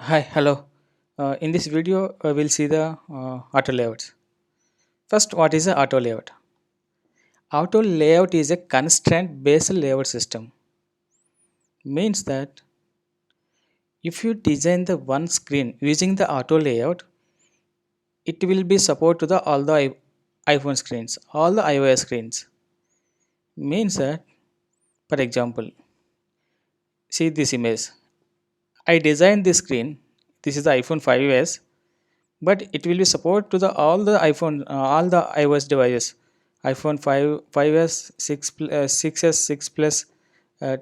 Hi, hello. In this video, we'll see the auto layouts. First, what is the auto layout? Auto layout is a constraint-based layout system. Means that if you design the one screen using the auto layout, it will be support to the all the iPhone screens, all the iOS screens. Means that, for example, see this image. I designed this screen. This is the iPhone 5s, but it will be support to the all the iPhone, all the iOS devices. iPhone 5, 5s, 6, 6s, 6 plus, uh,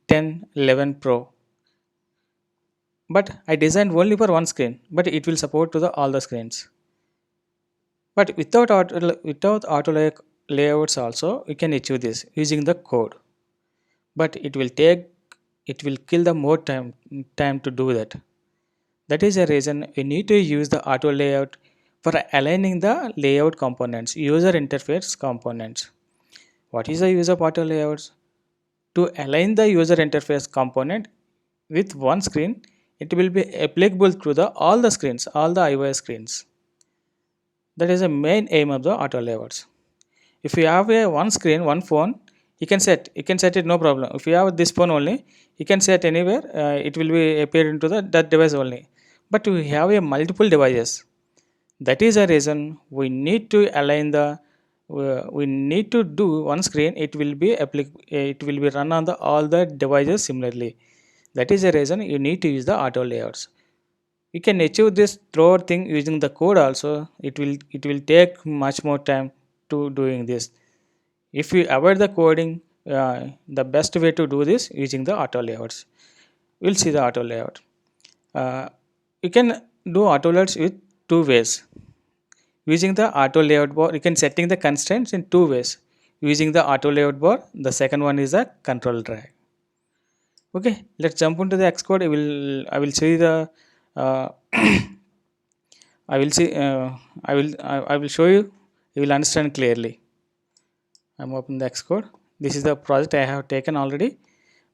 10, 11 Pro. But I designed only for one screen, but it will support to the all the screens. But without layouts also, you can achieve this using the code. But it will kill the more time to do that. That is the reason we need to use the auto layout for aligning the layout components, user interface components. What is the use of auto layouts? To align the user interface component with one screen, it will be applicable to the all the screens, all the iOS screens. That is the main aim of the auto layouts. If you have a one screen, one phone, you can set it no problem. If you have this phone only, you can set anywhere. It will be appear into the that device only. But we have a multiple devices. That is the reason we need to align the. We need to do one screen. It will be It will be run on the all the devices similarly. That is the reason you need to use the auto layouts. You can achieve this throughout thing using the code also. It will take much more time to doing this. If you avoid the coding, the best way to do this using the auto layouts. We'll see the auto layout. uh, you can do auto layouts with two ways. Using the auto layout bar, you can setting the constraints in two ways. Using the auto layout bar, the second one is the control drag. Okay, let's jump into the Xcode. I will see the uh, I will see. I will show you. You will understand clearly. I'm opening the Xcode. This is the project I have taken already,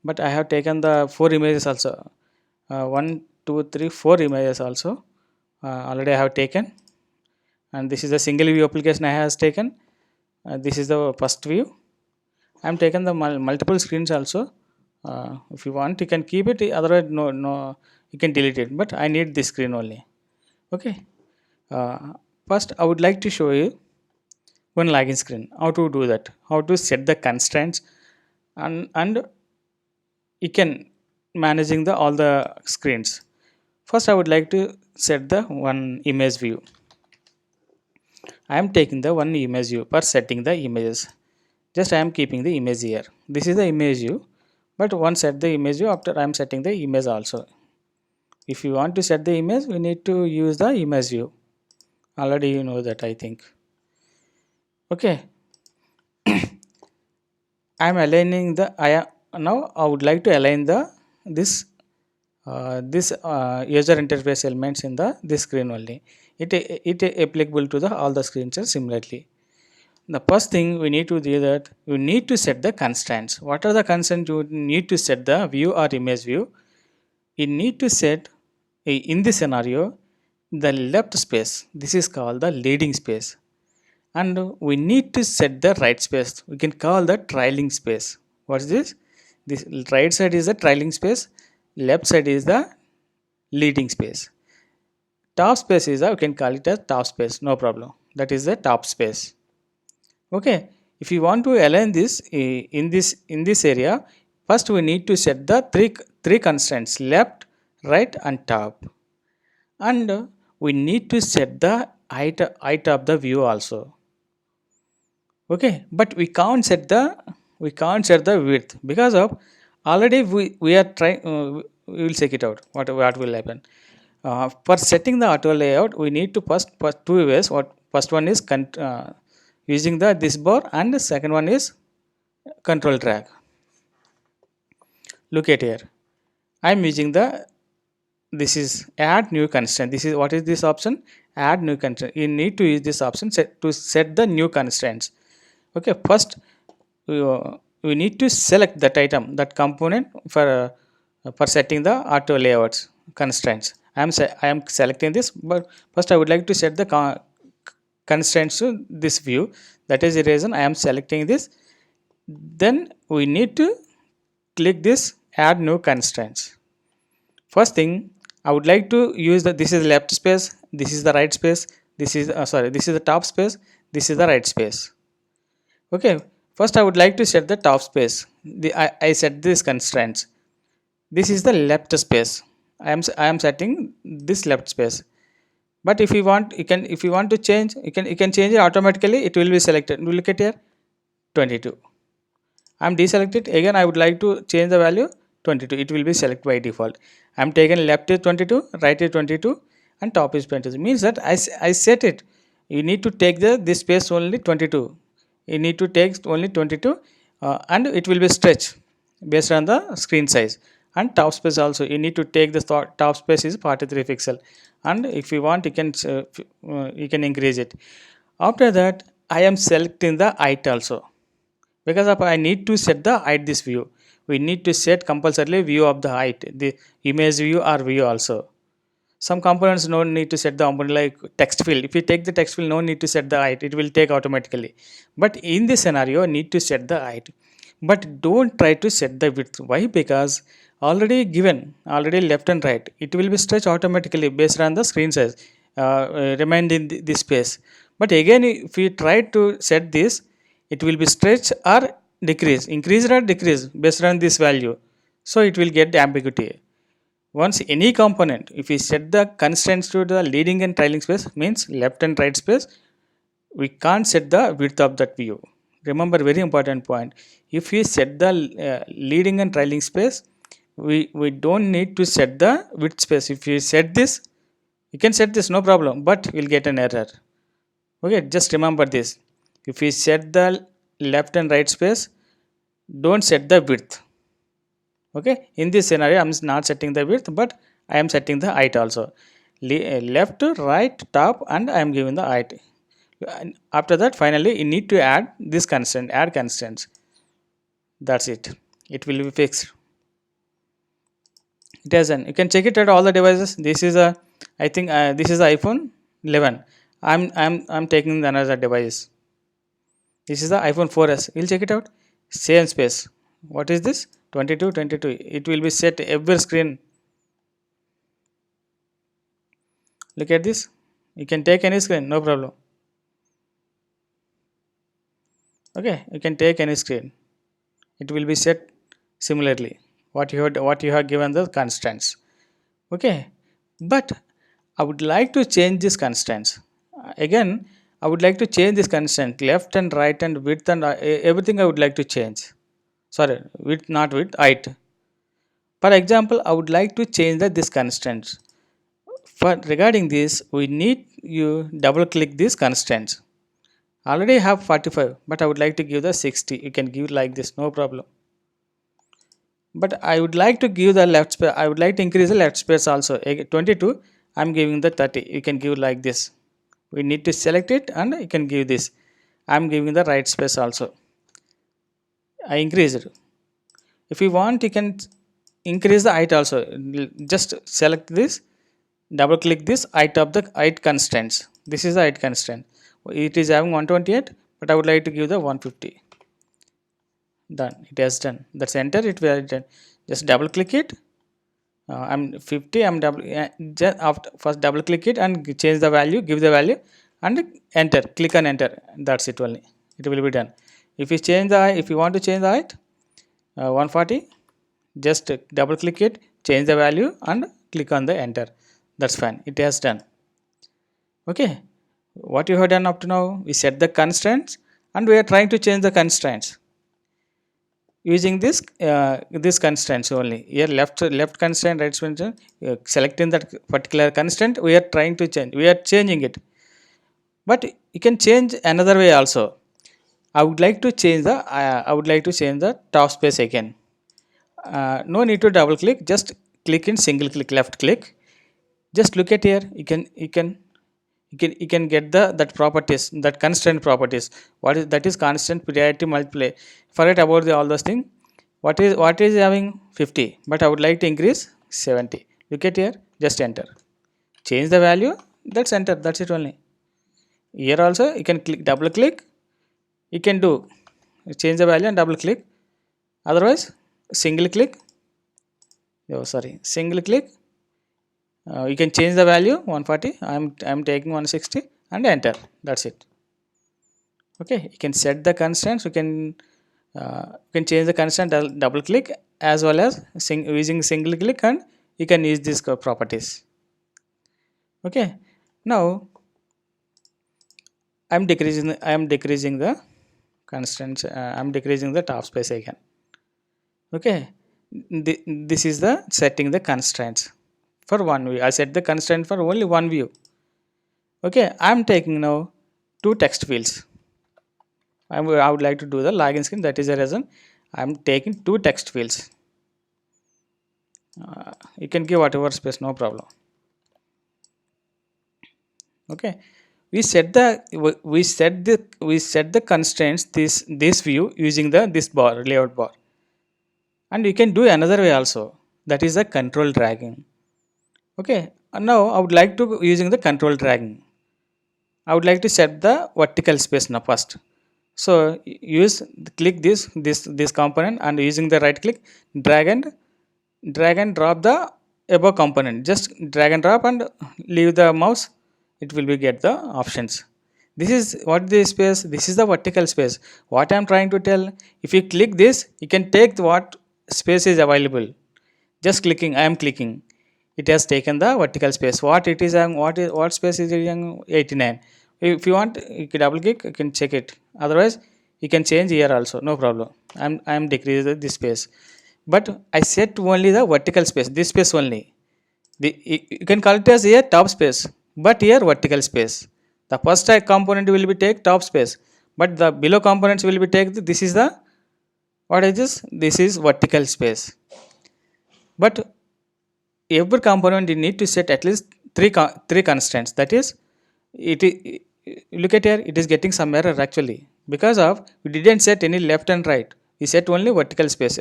but I have taken the four images also. One, two, three, four images also. Already I have taken, and this is the single view application I have taken. This is the first view. I am taken the multiple screens also. If you want, you can keep it. Otherwise, no, you can delete it. But I need this screen only. Okay. Uh, First, I would like to show you one login screen. How to do that? How to set the constraints, and you can managing the all the screens. First, I would like to set the one image view. I am taking the one image view for setting the images. Just I am keeping the image here. This is the image view, but once set the image view, after I am setting the image also. If you want to set the image, we need to use the image view. Already you know that, I think. Okay, I am aligning the. Now I would like to align the this user interface elements in the this screen only. It applicable to the all the screens are similarly. The first thing we need to do that you need to set the constraints. What are the constraints you need to set the view or image view? You need to set in this scenario the left space. This is called the leading space, and we need to set the right space. We can call the trailing space. What is this? This right side is the trailing space, left side is the leading space. Top space is we can call it as top space, no problem. That is the top space. Okay, if you want to align this in this area, first we need to set the three constraints: left, right, and top. And we need to set the height of the view also. Okay, but we can't set the width because of already we are trying. We will check it out. What will happen? For setting the auto layout, we need to first two ways. What first one is using the this bar, and the second one is control drag. Look at here. I am using the this is add new constraint. This is what is this option? Add new constraint. You need to use this option to set the new constraints. Okay, first we need to select that item, that component for setting the auto layouts constraints. I am selecting this, but first I would like to set the constraints to this view. That is the reason I am selecting this. Then we need to click this add new constraints. First thing, I would like to use the, this is left space, this is the right space, this is this is the top space, this is the right space. Okay, first I would like to set the top space. I set this constraints. This is the left space. I am setting this left space. But if you want, if you want to change, you can change it automatically. It will be selected. Look at here, 22. I am deselected. Again, I would like to change the value 22. It will be selected by default. I am taken left is 22, right is 22, and top is 22. Means that I set it. You need to take this space only 22. You need to take only 22, and it will be stretched based on the screen size. And top space also, you need to take the top space is 43 pixel, and if you want, you can increase it. After that, I am selecting the height also, because of I need to set the height this view. We need to set compulsorily view of the height, the image view or view also. Some components no need to set the component, like text field. If you take the text field, no need to set the height, it will take automatically. But in this scenario, need to set the height. But don't try to set the width. Why? Because already given, already left and right, it will be stretched automatically based on the screen size, remained in this space. But again, if you try to set this, it will be stretched or decrease, increase or decrease based on this value. So it will get the ambiguity. Once any component, if we set the constraints to the leading and trailing space, means left and right space, we can't set the width of that view. Remember, very important point. If we set the leading and trailing space, we don't need to set the width space. If you set this, you can set this, no problem, but we'll get an error. Okay, just remember this. If we set the left and right space, don't set the width. Okay, in this scenario, I'm not setting the width, but I am setting the height also. Left, right, top, and I am giving the height. And after that, finally, you need to add this constraint, add constraints. That's it. It will be fixed. It has done. You can check it at all the devices. This is a, I think this is iPhone 11. I'm taking another device. This is the iPhone 4s. We'll check it out. Same space. What is this? 22, 22. It will be set every screen. Look at this. You can take any screen, no problem. Okay, you can take any screen. It will be set similarly. What you have given the constraints. Okay, but I would like to change these constraints. Again, I would like to change this constraint, left and right and width and everything I would like to change. Sorry, width, not width, height. For example, I would like to change this constraints. For regarding this, we need you double click these constraints. Already have 45, but I would like to give the 60. You can give like this, no problem. But I would like to give the left space. I would like to increase the left space also. 22, I am giving the 30. You can give like this. We need to select it and you can give this. I am giving the right space also. I increase it. If you want, you can increase the height also. Just select this, double click this height of the height constraints. This is the height constraint. It is having 128, but I would like to give the 150. Done. It has done. That's enter. It will done. Just double click it. I'm 50. I'm just after first double click it and change the value. Give the value and enter. Click on enter. That's it only. It will be done. If you change the if you want to change the height, 140. Just double click it, change the value and click on the enter. That's fine. It has done. Okay. What you have done up to now? We set the constraints and we are trying to change the constraints using this constraints only. Here left constraint, right constraint, selecting that particular constraint, we are trying to change. We are changing it. But you can change another way also. I would like to change the top space again. No need to double click, just click in single click, left click. Just look at here. You can get that properties, that constraint properties. What is that? Is constant priority multiply. Forget about all those things. What is having 50, but I would like to increase 70. Look at here. Just enter. change the value, that's enter, that's it only. Here also you can click, double click, you can do change the value and double click, otherwise single click, single click, you can change the value 140, I'm taking 160 and enter, that's it. Okay, you can set the constraints, you can change the constraint, double click, as well as using single click, and you can use these properties. Okay, now I'm decreasing the constraints, I'm decreasing the top space again. Okay, this is the setting the constraints for one view. I set the constraint for only one view. Okay, I'm taking now two text fields. I would like to do the login screen, that is the reason I'm taking two text fields. You can give whatever space, no problem. Okay, we set the constraints this view using this bar, layout bar, and you can do another way also, that is the control dragging. Okay, and now I would like to using the control dragging, I would like to set the vertical space now first. So click this component, and using the right click, drag and drop the above component, just drag and drop and leave the mouse, it will be get the options. This is what the space, this is the vertical space. What I am trying to tell, if you click this, you can take what space is available. Just clicking, I am clicking, it has taken the vertical space. What it is, what space is it? 89. If you want, you can double click, you can check it. Otherwise, you can change here also, no problem. I am decreasing this space, but I set only the vertical space, this space only. You can call it as here top space, but here vertical space. The first component will be take top space, but the below components will be take this is the, what is this? This is vertical space. But every component you need to set at least three constraints. That is, look at here, it is getting some error actually, because of we didn't set any left and right. We set only vertical space.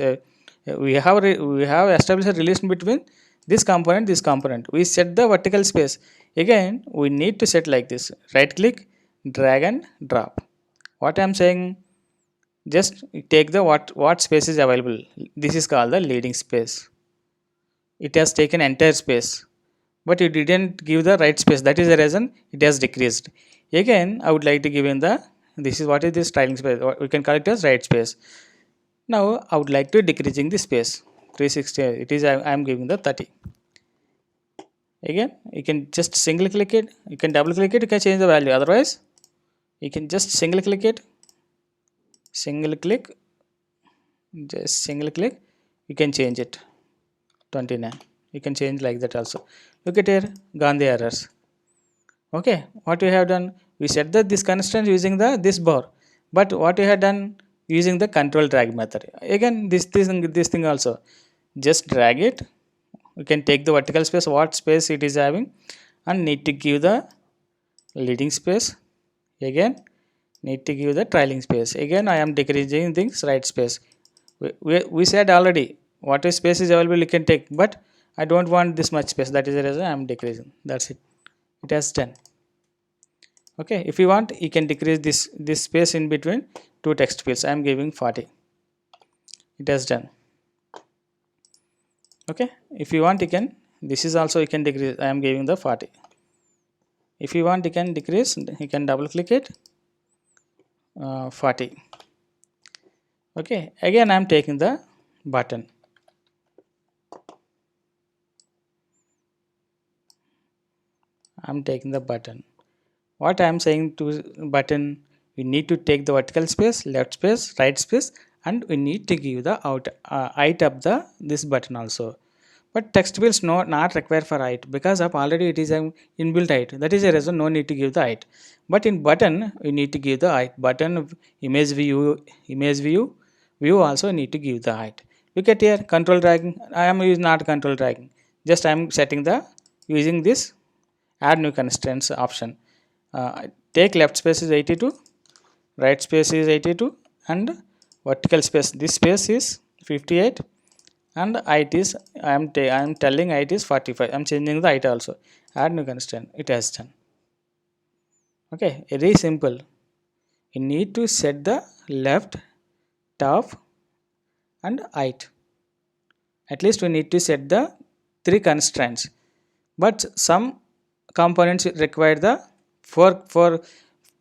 We have established a relation between this component. We set the vertical space. Again, we need to set like this: right click, drag and drop. What I am saying, just take the what space is available. This is called the leading space. It has taken entire space, but you didn't give the right space, that is the reason it has decreased. Again, I would like to give in the, this is what is this trailing space, we can call it as right space. Now I would like to decreasing the space 360, it is I am giving the 30. Again, you can just single click it, you can double click it, you can change the value. Otherwise, you can just single click it, just single click, you can change it 29. You can change like that also. Look at here, gone the errors. Okay, what we have done, we set this constraint using this bar, but what we have done using the control drag method. Again, this thing also, just drag it. You can take the vertical space, what space it is having, and need to give the leading space. Again, need to give the trailing space. Again, I am decreasing things right space. We said already what space is available you can take, but I don't want this much space, that is the reason I am decreasing. That's it, it has done. Okay, if you want, you can decrease this space in between two text fields. I am giving 40. It has done. Okay, if you want, you can, this is also you can decrease. I am giving the 40. If you want, you can decrease, you can double click it, 40. Okay, again I am taking the button. I am taking the button. What I am saying to button, we need to take the vertical space, left space, right space, and we need to give the height of this button also. But text fields not required for height, because of already it is an inbuilt height. That is a reason no need to give the height. But in button we need to give the height. Button image view also need to give the height. Look at here, control dragging. I am using not control dragging. Just I am setting using this add new constraints option. Take left space is 82, right space is 82, and vertical space, this space is 58, and height is I am telling height is 45. I am changing the height also. add new constraint, it has done. Okay, very simple. You need to set the left, top and height. At least we need to set the three constraints, but some components require the for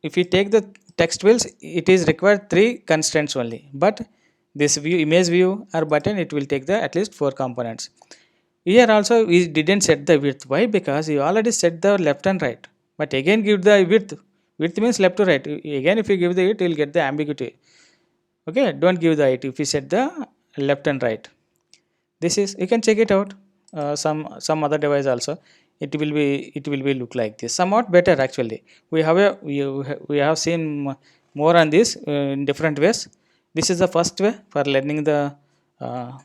if you take the text fields, it is required three constraints only, but this view, image view or button, it will take the at least four components. Here also we didn't set the width. Why? Because you already set the left and right, but again give the width. Width means left to right. Again if you give the width, you will get the ambiguity. Okay, don't give the height if you set the left and right. This is, you can check it out, some other device also, it will be look like this, somewhat better actually. We have seen more on this in different ways. This is the first way for learning the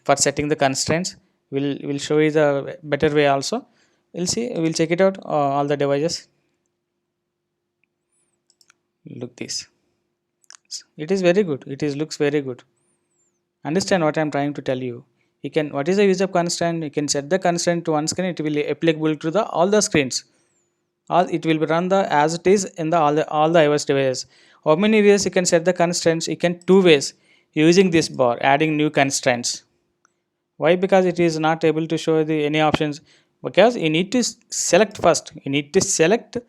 for setting the constraints. We'll show you the better way also. We'll check it out, all the devices. Look this, it is very good, it is looks very good. Understand what I'm trying to tell you. You can, what is the use of constraint? You can set the constraint to one screen, it will be applicable to the all the screens. All it will be run the as it is in the all the iOS devices. How many ways you can set the constraints? You can two ways, using this bar, adding new constraints. Why? Because it is not able to show the any options, because you need to select first. You need to select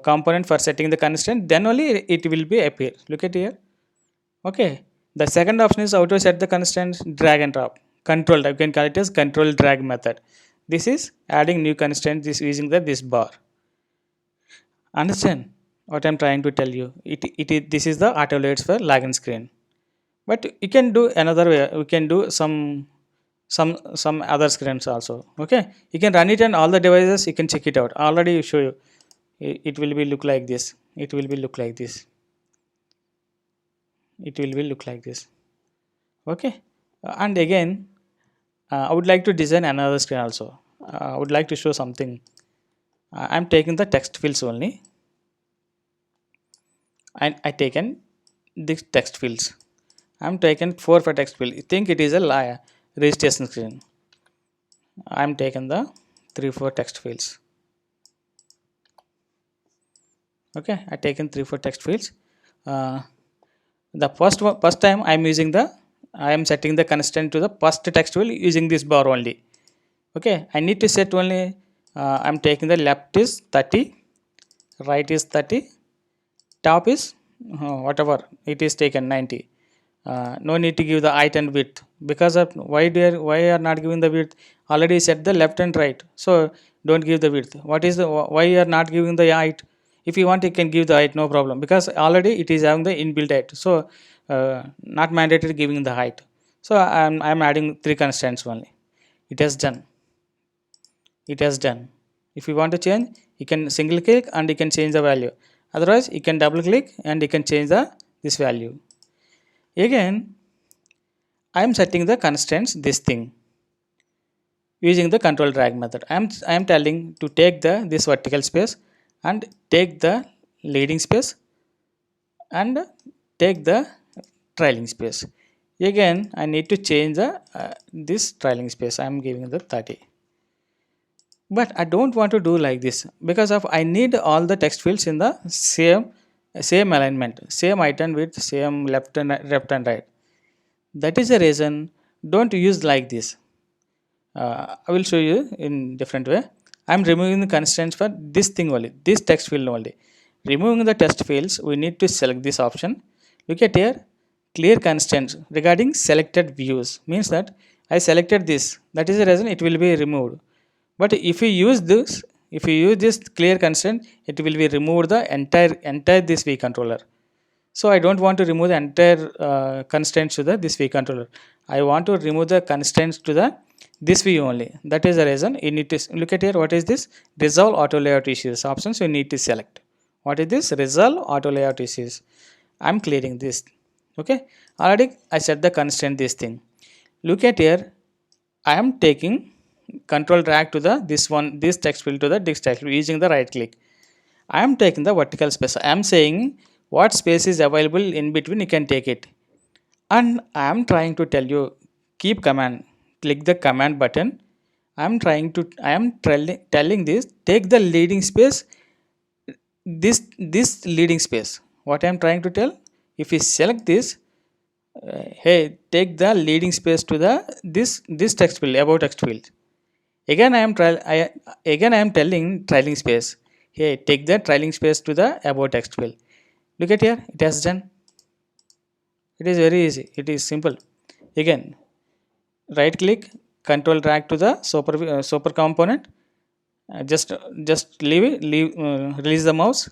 component for setting the constraint, then only it will be appear. Look at here. Okay. The second option is how to set the constraints, drag and drop. Control, you can call it as control drag method. This is adding new constraint, this using this bar. Understand what I'm trying to tell you? This is the auto layouts for login screen. But you can do another way. We can do some other screens also. Okay, you can run it on all the devices. You can check it out. Already show you. It will be look like this. It will be look like this. It will be look like this. Okay, and again, I would like to design another screen also. I would like to show something. I'm taking the text fields only, and I taken these text fields. I'm taken 4 for text field. You think it is a registration screen. I'm taken the 3-4 text fields. Okay, I taken 3-4 text fields. The first time I am setting the constraint to the first text field using this bar only. Okay, I need to set only. I'm taking the left is 30, right is 30, top is whatever it is taken 90. No need to give the height and width, because of why are not giving the width? Already set the left and right, so don't give the width. What is the why you are not giving the height? If you want, you can give the height, no problem, because already it is having the inbuilt height, so not mandatory giving the height. So I'm adding 3 constraints only. It has done. It has done. If you want to change, you can single click and you can change the value. Otherwise, you can double click and you can change this value. Again, I am setting the constraints this thing using the control drag method. I am telling to take this vertical space and take the leading space and take the trailing space. Again, I need to change this trailing space. I am giving the 30. But I don't want to do like this, because of I need all the text fields in the same alignment, same height and width, same left and right. That is the reason. Don't use like this. I will show you in different way. I am removing the constraints for this thing only, this text field only. Removing the text fields, we need to select this option. Look at here, clear constraints regarding selected views, means that I selected this. That is the reason it will be removed. But if you use this clear constraint, it will be removed the entire this V controller. So I don't want to remove the entire constraints to this V controller. I want to remove the constraints to this view only. That is the reason you need to look at here. What is this? Resolve auto layout issues options. You need to select. What is this? Resolve auto layout issues. I'm clearing this. Okay. Already I set the constraint this thing. Look at here. I am taking control drag to this text field to this text field using the right click. I am taking the vertical space. I am saying what space is available in between, you can take it. And I am trying to tell you, keep command, click the command button I am telling this, take the leading space, this leading space. What I am trying to tell, if we select this, hey, take the leading space to the this text field, above text field. Again I am telling trailing space, hey, take the trailing space to the above text field. Look at here, it has done. It is very easy, it is simple. Again, right click, control drag to the super component. Just release the mouse.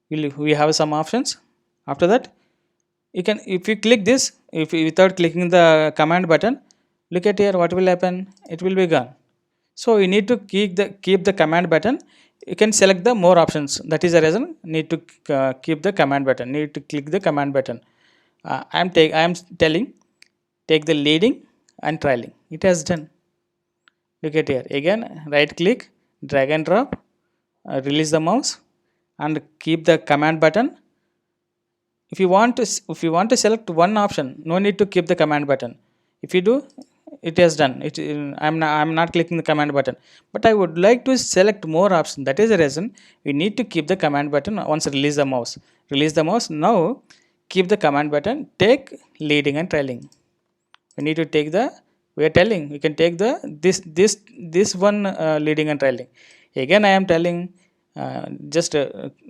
We have some options. After that, you can, if you click this, if you, without clicking the command button, look at here, what will happen, it will be gone. So you need to keep the command button. You can select the more options. That is the reason need to keep the command button, need to click the command button. I am telling, take the leading and trailing. It has done. Look at here, again right click, drag and drop, release the mouse and keep the command button. If you want to select one option, no need to keep the command button. If you do, it has done it. I'm not clicking the command button, but I would like to select more options. That is the reason we need to keep the command button. Once release the mouse. Now keep the command button, take leading and trailing. We need to take the, we are telling we can take the this one, leading and trailing. Again I am telling, just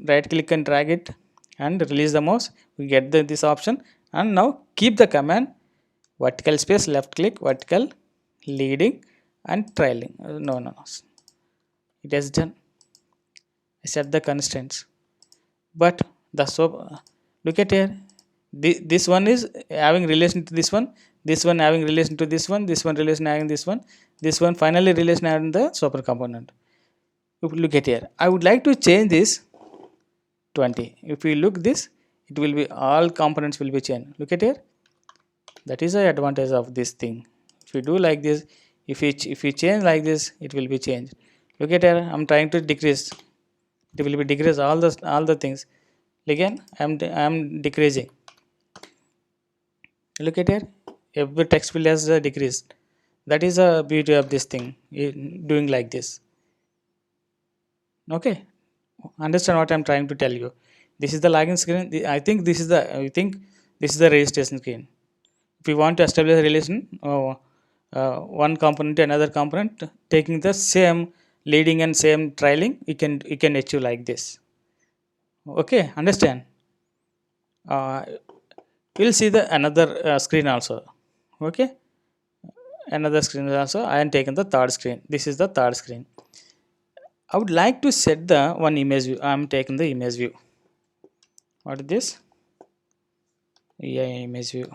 right click and drag it and release the mouse. We get this option. And now keep the command, vertical space, left click, vertical, leading and trailing. No, it has done. I set the constraints, but the look at here, this one is having relation to this one having relation to this one relation having this one finally relation having the super component. If you look at here, I would like to change this 20. If we look this, it will be all components will be changed. Look at here, that is the advantage of this thing. If we do like this, if we change like this, it will be changed. Look at here, I'm trying to decrease, it will be decrease all the things. Again I'm decreasing. Look at here, every text field has decreased. That is the beauty of this thing, doing like this. Okay, understand what I'm trying to tell you. This is the login screen. I think this is the registration screen. If you want to establish a relation, one component to another component, taking the same leading and same trailing, you can achieve like this. Okay, understand. We'll see the another screen also. Okay, another screen also. I am taking the third screen. This is the third screen. I would like to set the one image view. I am taking the image view. What is this? Yeah, image view.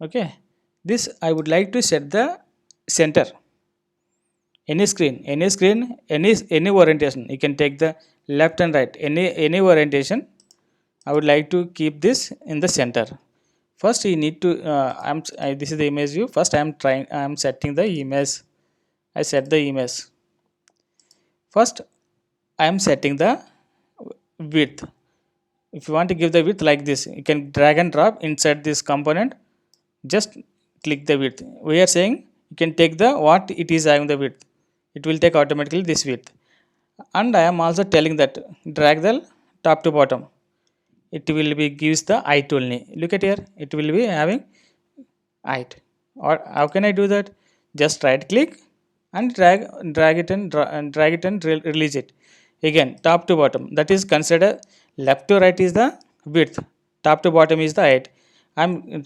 Okay, this I would like to set the center. Any screen, any orientation. You can take the left and right. Any orientation. I would like to keep this in the center. First, you need to. This is the image view. First, I am setting the image. I set the image. First, I am setting the width. If you want to give the width like this, you can drag and drop inside this component. Just click the width. We are saying you can take the what it is having the width. It will take automatically this width. And I am also telling that drag the top to bottom. It will be gives the height only. Look at here. It will be having height. Or how can I do that? Just right click and drag it and release it. Again, top to bottom. That is consider left to right is the width. Top to bottom is the height. I'm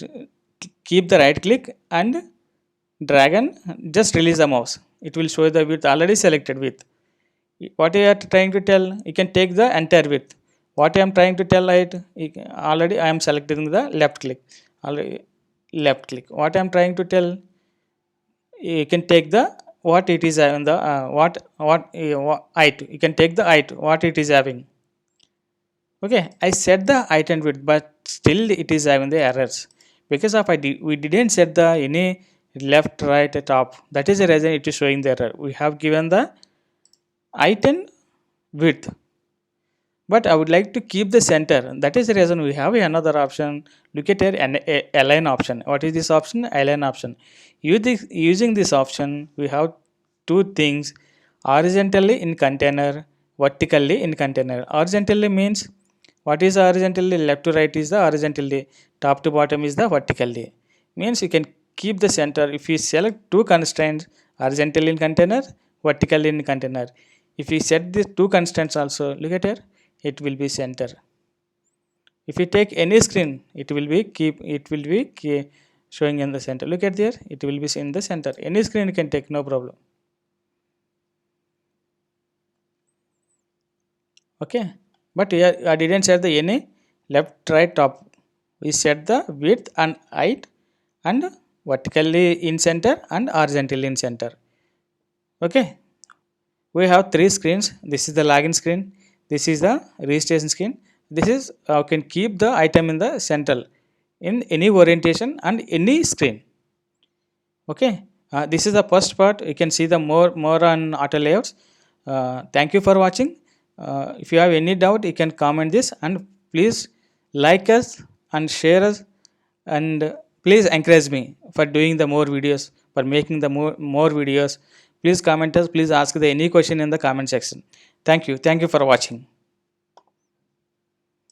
keep the right click and drag and just release the mouse. It will show the width already selected width. What you are trying to tell, you can take the entire width. What I am trying to tell, already I am selecting the left click. Already left click. What I am trying to tell, you can take the what it is having the what height. You can take the height what it is having. Okay, I set the height and width, but still it is having the errors because of we didn't set the any left, right, top. That is the reason it is showing the error. We have given the height and width. but I would like to keep the center. That is the reason we have another option. Look at here, an align option. What is this option? Align option. Using this option, we have two things: horizontally in container, vertically in container. Horizontally means, what is horizontally? Left to right is the horizontally, top to bottom is the vertically. Means you can keep the center. If you select two constraints, horizontally in container, vertically in container, if we set these two constraints also, look at here, it will be center. If you take any screen, it will be showing in the center. Look at there, it will be in the center. Any screen you can take, no problem. Okay, but here I didn't set the any left, right, top. We set the width and height, and vertically in center and horizontally in center. Okay, we have three screens. This is the login screen, this is the registration screen, this is can keep the item in the central in any orientation and any screen. Okay, this is the first part. You can see the more on auto layouts. Thank you for watching. If you have any doubt, you can comment this, and please like us and share us, and please encourage me for doing the more videos, for making the more videos. Please comment us, please ask the any question in the comment section. Thank you for watching.